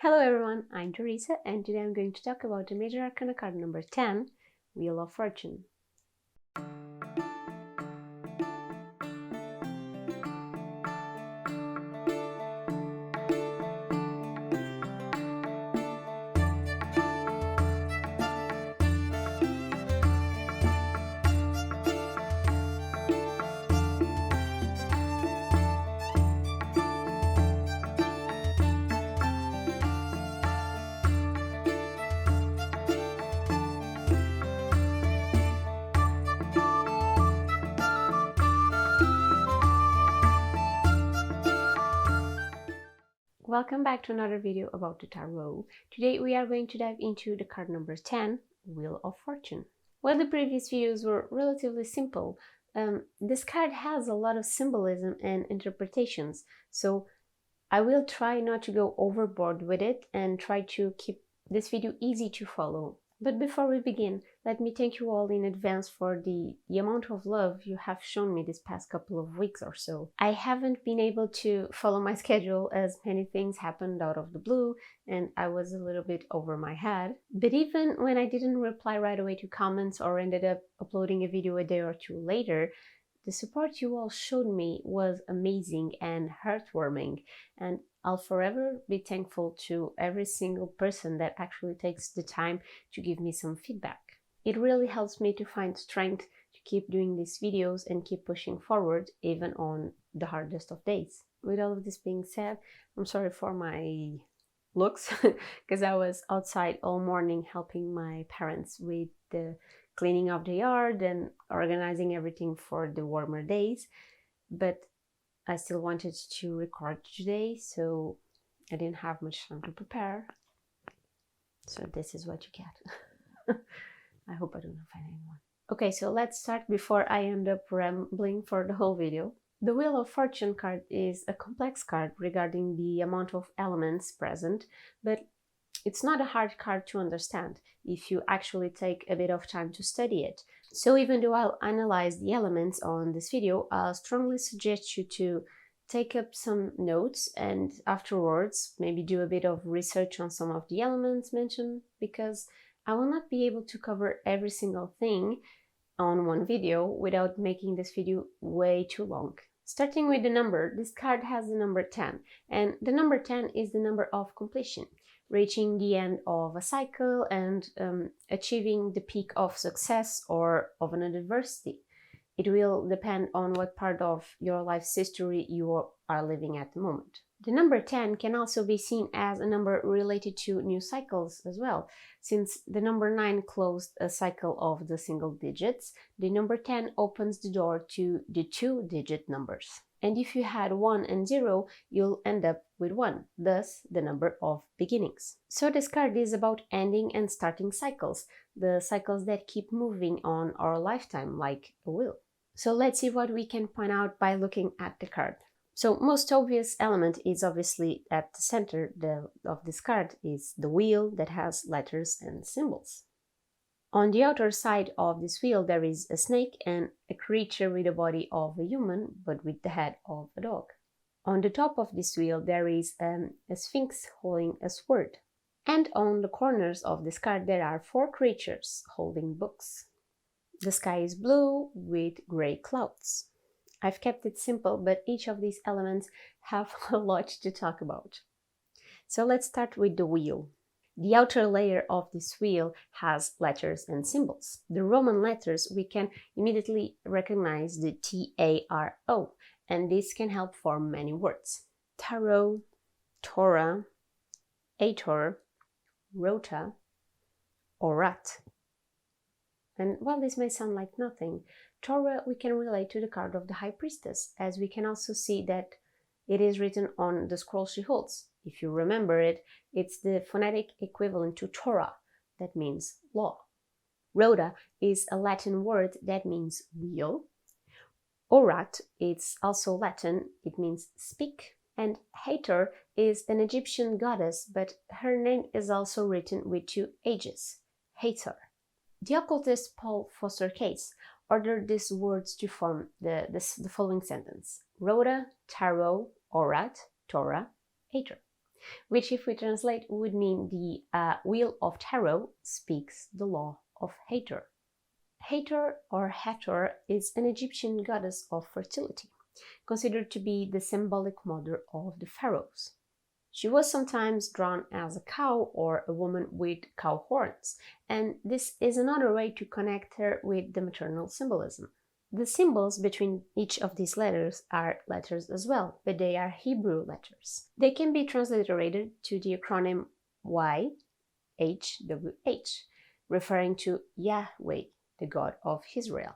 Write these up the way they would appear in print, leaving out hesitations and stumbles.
Hello everyone, I'm Teresa and today I'm going to talk about the Major Arcana card number 10, Wheel of Fortune. Welcome back to another video about the tarot. Today we are going to dive into the card number 10, Wheel of Fortune. While the previous videos were relatively simple, this card has a lot of symbolism and interpretations, so I will try not to go overboard with it and try to keep this video easy to follow. But before we begin, let me thank you all in advance for the amount of love you have shown me this past couple of weeks or so. I haven't been able to follow my schedule as many things happened out of the blue and I was a little bit over my head. But even when I didn't reply right away to comments or ended up uploading a video a day or two later, the support you all showed me was amazing and heartwarming, and I'll forever be thankful to every single person that actually takes the time to give me some feedback. It really helps me to find strength to keep doing these videos and keep pushing forward even on the hardest of days. With all of this being said, I'm sorry for my looks because I was outside all morning helping my parents with the cleaning of the yard and organizing everything for the warmer days, but I still wanted to record today, so I didn't have much time to prepare. So this is what you get. I hope I don't offend anyone. Okay, so let's start before I end up rambling for the whole video. The Wheel of Fortune card is a complex card regarding the amount of elements present, but it's not a hard card to understand if you actually take a bit of time to study it. So even though I'll analyze the elements on this video, I'll strongly suggest you to take up some notes and afterwards maybe do a bit of research on some of the elements mentioned, because I will not be able to cover every single thing on one video without making this video way too long. Starting with the number, this card has the number 10, and the number 10 is the number of completion, reaching the end of a cycle and achieving the peak of success or of an adversity. It will depend on what part of your life's history you are living at the moment. The number 10 can also be seen as a number related to new cycles as well. Since the number 9 closed a cycle of the single digits, the number 10 opens the door to the two-digit numbers. And if you had 1 and 0, you'll end up with 1, thus the number of beginnings. So this card is about ending and starting cycles, the cycles that keep moving on our lifetime like a wheel. So let's see what we can point out by looking at the card. So most obvious element is obviously at the center of this card is the wheel that has letters and symbols. On the outer side of this wheel there is a snake and a creature with the body of a human but with the head of a dog. On the top of this wheel there is a sphinx holding a sword. And on the corners of this card there are 4 creatures holding books. The sky is blue with grey clouds. I've kept it simple, but each of these elements have a lot to talk about. So let's start with the wheel. The outer layer of this wheel has letters and symbols. The Roman letters, we can immediately recognize the T-A-R-O, and this can help form many words. Tarot, Torah, Ator, Rota, Orat. And while this may sound like nothing, Torah we can relate to the card of the High Priestess, as we can also see that it is written on the scroll she holds. If you remember it, it's the phonetic equivalent to Torah, that means law. Rota is a Latin word that means wheel. Orat, it's also Latin, it means speak. And Hathor is an Egyptian goddess, but her name is also written with 2 H's, Hathor. The occultist Paul Foster Case ordered these words to form the following sentence: Rota, Tarot, Orat, Torah, Hathor. which if we translate would mean the wheel of tarot speaks the law of Hathor. Hathor or Hathor is an Egyptian goddess of fertility, considered to be the symbolic mother of the pharaohs. She was sometimes drawn as a cow or a woman with cow horns, and this is another way to connect her with the maternal symbolism. The symbols between each of these letters are letters as well, but they are Hebrew letters. They can be transliterated to the acronym YHWH, referring to Yahweh, the God of Israel.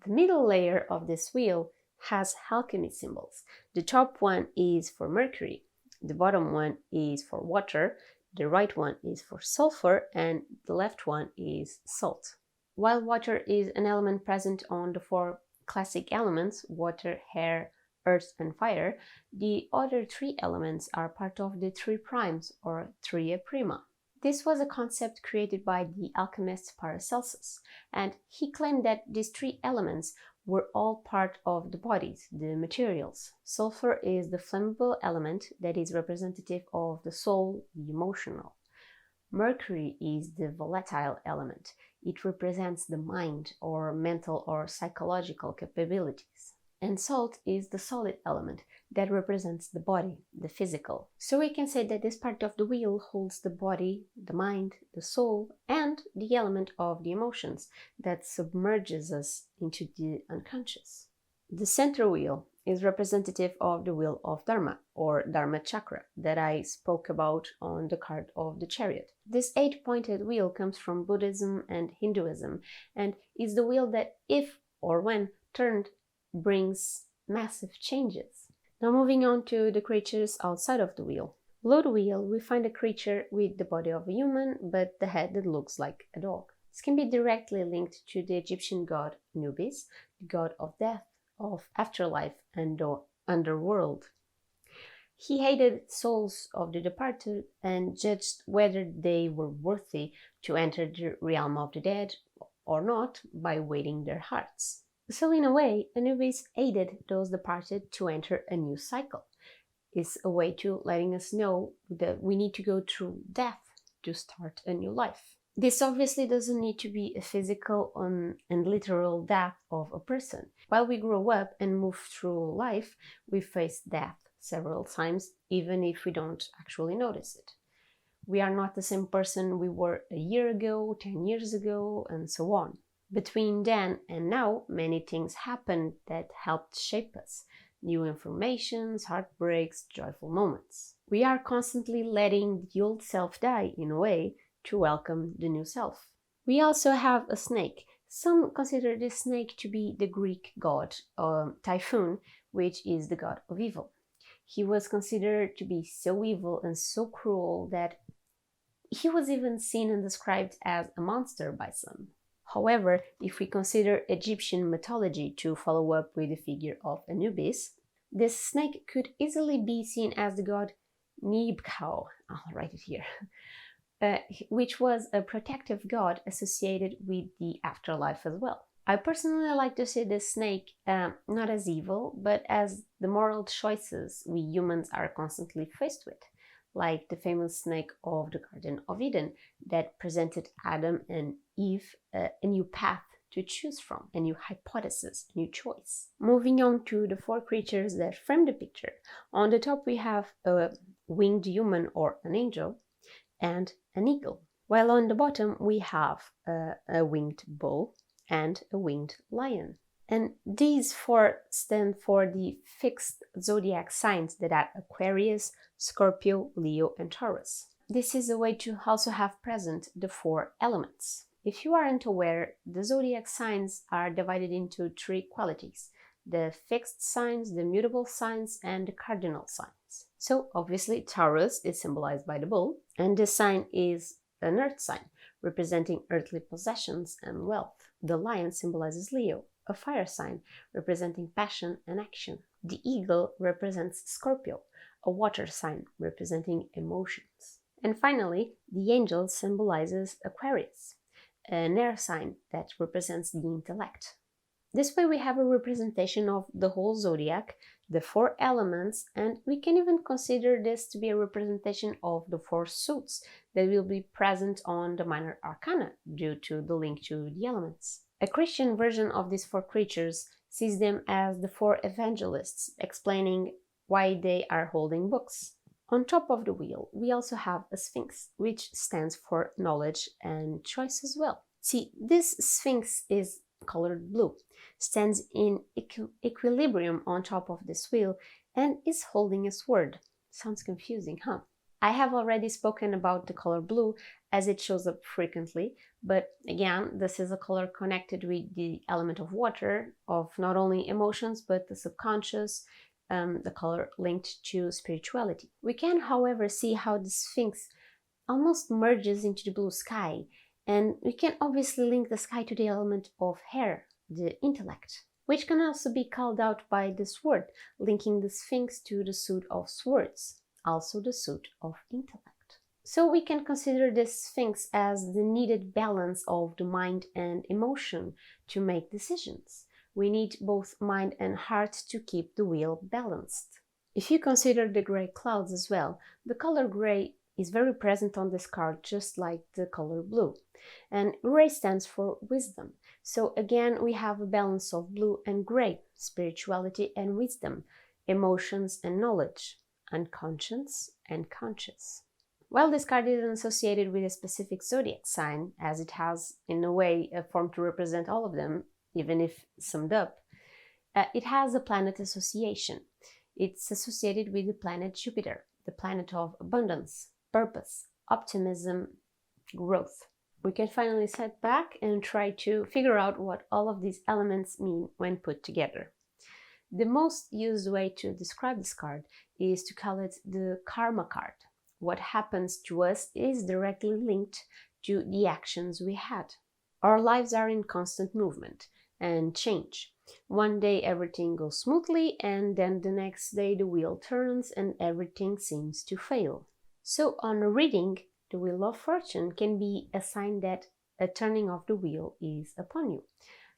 The middle layer of this wheel has alchemy symbols. The top one is for Mercury, the bottom one is for water, the right one is for sulfur, and the left one is salt. While water is an element present on the four classic elements, water, air, earth, and fire, the other three elements are part of the three primes, or tria prima. This was a concept created by the alchemist Paracelsus, and he claimed that these three elements were all part of the bodies, the materials. Sulfur is the flammable element that is representative of the soul, the emotional. Mercury is the volatile element. It represents the mind or mental or psychological capabilities. And salt is the solid element that represents the body, the physical. So we can say that this part of the wheel holds the body, the mind, the soul, and the element of the emotions that submerges us into the unconscious. The center wheel is representative of the wheel of Dharma, or Dharma chakra, that I spoke about on the card of the chariot. This 8-pointed wheel comes from Buddhism and Hinduism, and is the wheel that, if or when turned, brings massive changes. Now moving on to the creatures outside of the wheel. Below the wheel, we find a creature with the body of a human, but the head that looks like a dog. This can be directly linked to the Egyptian god Anubis, the god of death, of afterlife, and the underworld. He hated souls of the departed and judged whether they were worthy to enter the realm of the dead or not by weighing their hearts. So in a way, Anubis aided those departed to enter a new cycle. It's a way to letting us know that we need to go through death to start a new life. This obviously doesn't need to be a physical and literal death of a person. While we grow up and move through life, we face death several times, even if we don't actually notice it. We are not the same person we were a year ago, 10 years ago, and so on. Between then and now, many things happened that helped shape us. New informations, heartbreaks, joyful moments. We are constantly letting the old self die in a way to welcome the new self. We also have a snake. Some consider this snake to be the Greek god Typhoon, which is the god of evil. He was considered to be so evil and so cruel that he was even seen and described as a monster by some. However, if we consider Egyptian mythology to follow up with the figure of Anubis, this snake could easily be seen as the god Nib Cow. I'll write it here. Which was a protective god associated with the afterlife as well. I personally like to see this snake not as evil, but as the moral choices we humans are constantly faced with, like the famous snake of the Garden of Eden that presented Adam and Eve a new path to choose from, a new hypothesis, a new choice. Moving on to the four creatures that frame the picture. On the top we have a winged human or an angel, and an eagle, while on the bottom we have a winged bull and a winged lion. And these four stand for the fixed zodiac signs that are Aquarius, Scorpio, Leo, and Taurus. This is a way to also have present the four elements. If you aren't aware, the zodiac signs are divided into three qualities: the fixed signs, the mutable signs, and the cardinal signs. So obviously Taurus is symbolized by the bull, and this sign is an earth sign, representing earthly possessions and wealth. The lion symbolizes Leo, a fire sign, representing passion and action. The eagle represents Scorpio, a water sign, representing emotions. And finally, the angel symbolizes Aquarius, an air sign that represents the intellect. This way we have a representation of the whole zodiac, the 4 elements, and we can even consider this to be a representation of the 4 suits that will be present on the Minor Arcana due to the link to the elements. A Christian version of these 4 creatures sees them as the 4 evangelists, explaining why they are holding books. On top of the wheel, we also have a Sphinx, which stands for knowledge and choice as well. See, this Sphinx is colored blue, stands in equilibrium on top of this wheel, and is holding a sword. Sounds confusing, huh? I have already spoken about the color blue as it shows up frequently, but again, this is a color connected with the element of water, of not only emotions but the subconscious, the color linked to spirituality. We can, however, see how the Sphinx almost merges into the blue sky, and we can obviously link the sky to the element of hair, the intellect, which can also be called out by the sword, linking the Sphinx to the suit of swords, also the suit of intellect. So we can consider this Sphinx as the needed balance of the mind and emotion to make decisions. We need both mind and heart to keep the wheel balanced. If you consider the gray clouds as well, the color gray is very present on this card, just like the color blue. And gray stands for wisdom. So again, we have a balance of blue and gray, spirituality and wisdom, emotions and knowledge, unconscious and conscious. While this card isn't associated with a specific zodiac sign, as it has in a way a form to represent all of them, even if summed up, it has a planet association. It's associated with the planet Jupiter, the planet of abundance, purpose, optimism, growth. We can finally sit back and try to figure out what all of these elements mean when put together. The most used way to describe this card is to call it the karma card. What happens to us is directly linked to the actions we had. Our lives are in constant movement and change. One day everything goes smoothly, and then the next day the wheel turns and everything seems to fail. So on a reading, the Wheel of Fortune can be a sign that a turning of the wheel is upon you.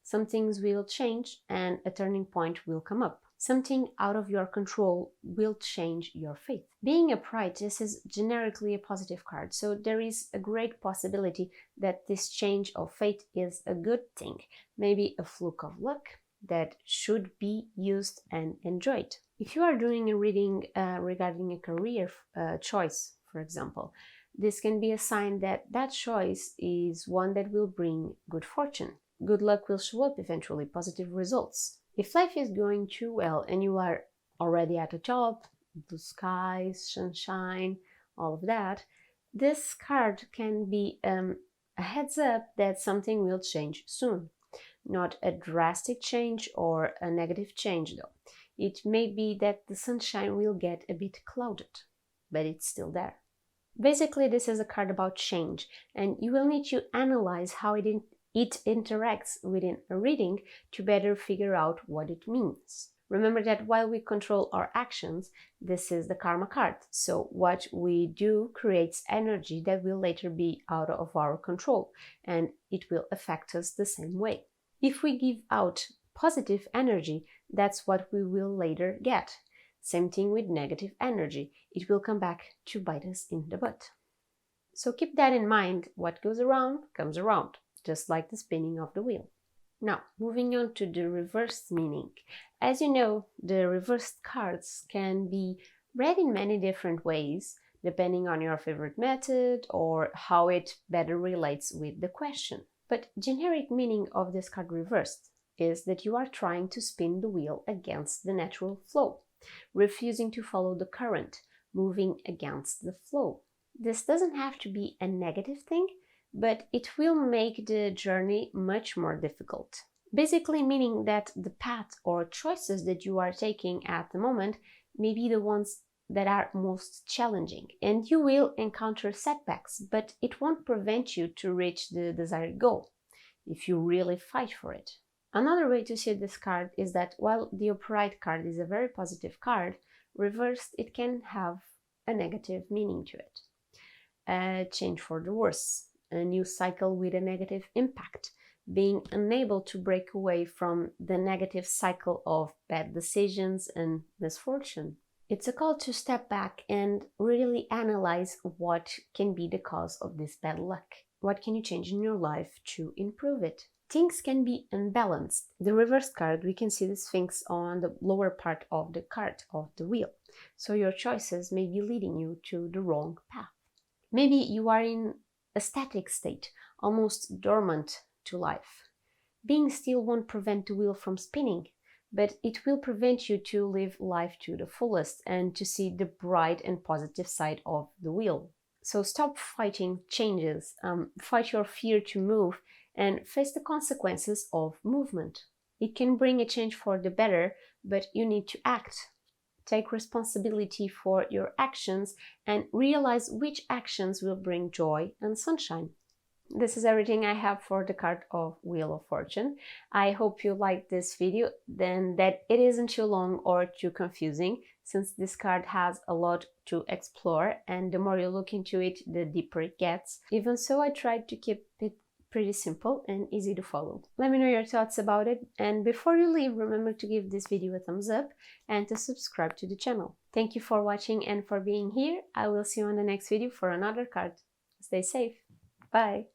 Some things will change and a turning point will come up. Something out of your control will change your fate. Being upright, this is generically a positive card, so there is a great possibility that this change of fate is a good thing, maybe a fluke of luck that should be used and enjoyed. If you are doing a reading regarding a career choice, for example, this can be a sign that that choice is one that will bring good fortune. Good luck will show up eventually, positive results. If life is going too well and you are already at the top, blue skies, sunshine, all of that, this card can be a heads up that something will change soon. Not a drastic change or a negative change though. It may be that the sunshine will get a bit clouded, but it's still there. Basically, this is a card about change, and you will need to analyze how it interacts within a reading to better figure out what it means. Remember that while we control our actions, this is the karma card, so what we do creates energy that will later be out of our control, and it will affect us the same way. If we give out positive energy, that's what we will later get. Same thing with negative energy. It will come back to bite us in the butt. So keep that in mind. What goes around comes around, just like the spinning of the wheel. Now, moving on to the reversed meaning. As you know, the reversed cards can be read in many different ways, depending on your favorite method or how it better relates with the question. But generic meaning of this card reversed is that you are trying to spin the wheel against the natural flow, refusing to follow the current, moving against the flow. This doesn't have to be a negative thing, but it will make the journey much more difficult. Basically meaning that the path or choices that you are taking at the moment may be the ones that are most challenging, and you will encounter setbacks, but it won't prevent you to reach the desired goal if you really fight for it. Another way to see this card is that while the upright card is a very positive card, reversed it can have a negative meaning to it. A change for the worse, a new cycle with a negative impact, being unable to break away from the negative cycle of bad decisions and misfortune. It's a call to step back and really analyze what can be the cause of this bad luck. What can you change in your life to improve it? Things can be unbalanced. The reverse card, we can see the Sphinx on the lower part of the card, of the wheel. So your choices may be leading you to the wrong path. Maybe you are in a static state, almost dormant to life. Being still won't prevent the wheel from spinning, but it will prevent you to live life to the fullest and to see the bright and positive side of the wheel. So stop fighting changes, fight your fear to move, and face the consequences of movement. It can bring a change for the better, but you need to act. Take responsibility for your actions and realize which actions will bring joy and sunshine. This is everything I have for the card of Wheel of Fortune. I hope you liked this video, then that it isn't too long or too confusing, since this card has a lot to explore, and the more you look into it, the deeper it gets. Even so, I tried to keep it pretty simple and easy to follow. Let me know your thoughts about it, and before you leave, remember to give this video a thumbs up and to subscribe to the channel. Thank you for watching and for being here. I will see you on the next video for another card. Stay safe. Bye.